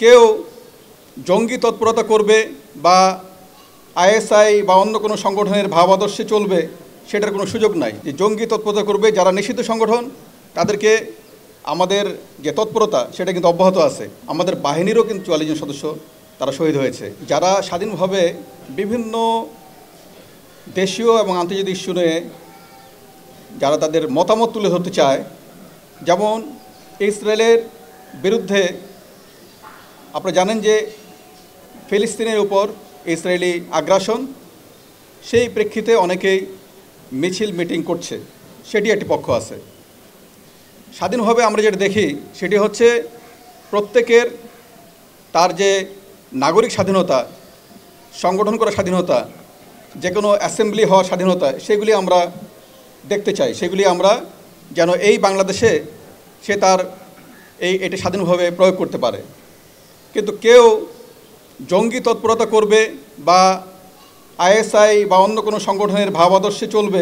কেউ জঙ্গি তৎপরতা করবে বা আইএসআই বা অন্য কোনো সংগঠনের ভাব আদর্শে চলবে সেটার কোনো সুযোগ নাই। যে জঙ্গি তৎপরতা করবে যারা নিষিদ্ধ সংগঠন তাদেরকে আমাদের যে তৎপরতা সেটা কিন্তু অব্যাহত আছে। আমাদের বাহিনীরও কিন্তু ৪৪ জন সদস্য তারা শহীদ হয়েছে। যারা স্বাধীনভাবে বিভিন্ন দেশীয় এবং আন্তর্জাতিক ইস্যু নিয়ে যারা তাদের মতামত তুলে ধরতে চায়, যেমন ইসরায়েলের বিরুদ্ধে আপনারা জানেন যে ফিলিস্তিনের উপর ইসরায়েলি আগ্রাসন, সেই প্রেক্ষিতে অনেকেই মিছিল মিটিং করছে, সেটি একটি পক্ষ আছে। স্বাধীনভাবে আমরা যেটা দেখি সেটি হচ্ছে প্রত্যেকের তার যে নাগরিক স্বাধীনতা, সংগঠন করার স্বাধীনতা, যে কোনো অ্যাসেম্বলি হওয়ার স্বাধীনতা, সেগুলি আমরা দেখতে চাই। সেগুলি আমরা যেন এই বাংলাদেশে সে তার এটি স্বাধীনভাবে প্রয়োগ করতে পারে। কিন্তু কেউ জঙ্গি তৎপরতা করবে বা আইএসআই বা অন্য কোনো সংগঠনের ভাব আদর্শে চলবে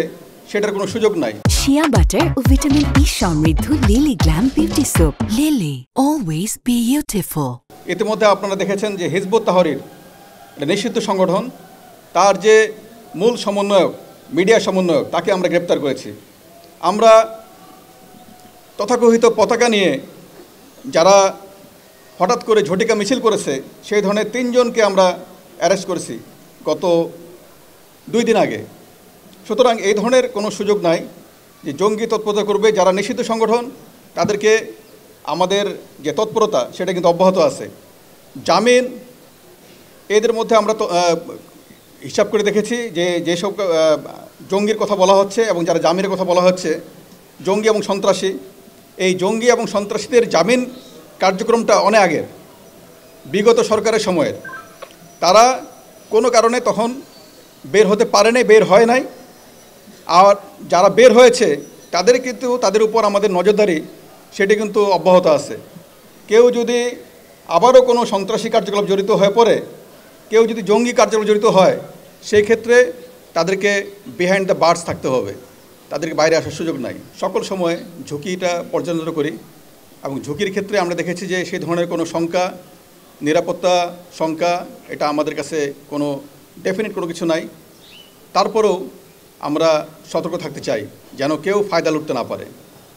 সেটার কোনো সুযোগ নাই। শিয়া বাটার ও ভিটামিন ই সমৃদ্ধ lily glam beauty soap. Lily, always beautiful. ইতিমধ্যে আপনারা দেখেছেন যে হিজবুত তাহরির নিষিদ্ধ সংগঠন, তার যে মূল সমন্বয়ক, মিডিয়া সমন্বয়ক, তাকে আমরা গ্রেপ্তার করেছি। আমরা তথাকথিত পতাকা নিয়ে যারা হঠাৎ করে ঝটিকা মিছিল করেছে সেই ধরনের ৩ জনকে আমরা অ্যারেস্ট করেছি গত 2 দিন আগে। সুতরাং এই ধরনের কোনো সুযোগ নাই যে জঙ্গি তৎপরতা করবে যারা নিষিদ্ধ সংগঠন, তাদেরকে আমাদের যে তৎপরতা সেটা কিন্তু অব্যাহত আছে। জামিন, এদের মধ্যে আমরা হিসাব করে দেখেছি যে যেসব জঙ্গির কথা বলা হচ্ছে এবং যারা জামিনের কথা বলা হচ্ছে, জঙ্গি এবং সন্ত্রাসী, এই জঙ্গি এবং সন্ত্রাসীদের জামিন কার্যক্রমটা অনেক আগের, বিগত সরকারের সময়ের। তারা কোনো কারণে তখন বের হতে পারে নাই, বের হয় নাই। আর যারা বের হয়েছে তাদের কিন্তু তাদের উপর আমাদের নজরদারি সেটি কিন্তু অব্যাহত আছে। কেউ যদি আবারও কোনো সন্ত্রাসী কার্যকলাপ জড়িত হয়ে পড়ে, কেউ যদি জঙ্গি কার্যকলাপ জড়িত হয়, সেই ক্ষেত্রে তাদেরকে বিহাইন্ড দ্য বার্স থাকতে হবে, তাদেরকে বাইরে আসার সুযোগ নাই। সকল সময় ঝুঁকিটা পর্যালোচনা করি এবং ঝুঁকির ক্ষেত্রে আমরা দেখেছি যে সেই ধরনের কোনো শঙ্কা, নিরাপত্তা শঙ্কা, এটা আমাদের কাছে কোনো ডেফিনিট কোনো কিছু নাই। তারপরেও আমরা সতর্ক থাকতে চাই যেন কেউ ফায়দা লুটতে না পারে,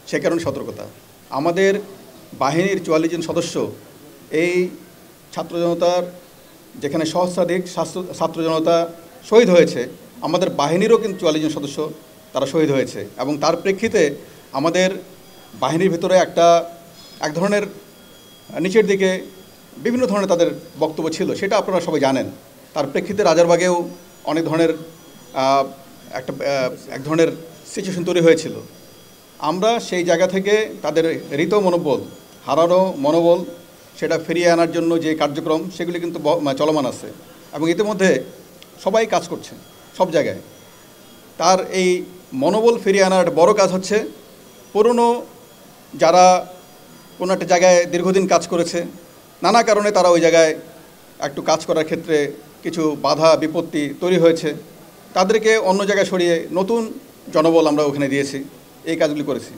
সে কারণে সতর্কতা। আমাদের বাহিনীর ৪৪ জন সদস্য এই ছাত্র জনতার, যেখানে সহস্রাধিক ছাত্র জনতা শহীদ হয়েছে, আমাদের বাহিনীরও কিন্তু ৪৪ জন সদস্য তারা শহীদ হয়েছে। এবং তার প্রেক্ষিতে আমাদের বাহিনীর ভিতরে এক ধরনের নিচের দিকে বিভিন্ন ধরনের তাদের বক্তব্য ছিল, সেটা আপনারা সবাই জানেন। তার প্রেক্ষিতে রাজারবাগেও অনেক ধরনের এক ধরনের সিচুয়েশন তৈরি হয়েছিল। আমরা সেই জায়গা থেকে তাদের হৃত মনোবল, হারানো মনোবল, সেটা ফিরিয়ে আনার জন্য যে কার্যক্রম সেগুলি কিন্তু চলমান আছে এবং ইতিমধ্যে সবাই কাজ করছে সব জায়গায়। তার এই মনোবল ফিরিয়ে আনার বড় কাজ হচ্ছে পুরনো যারা কোনো একটা জায়গায় দীর্ঘদিন কাজ করেছে, নানা কারণে তারা ওই জায়গায় একটু কাজ করার ক্ষেত্রে কিছু বাধা বিপত্তি তৈরি হয়েছে, তাদেরকে অন্য জায়গায় সরিয়ে নতুন জনবল আমরা ওখানে দিয়েছি, এই কাজগুলি করেছি।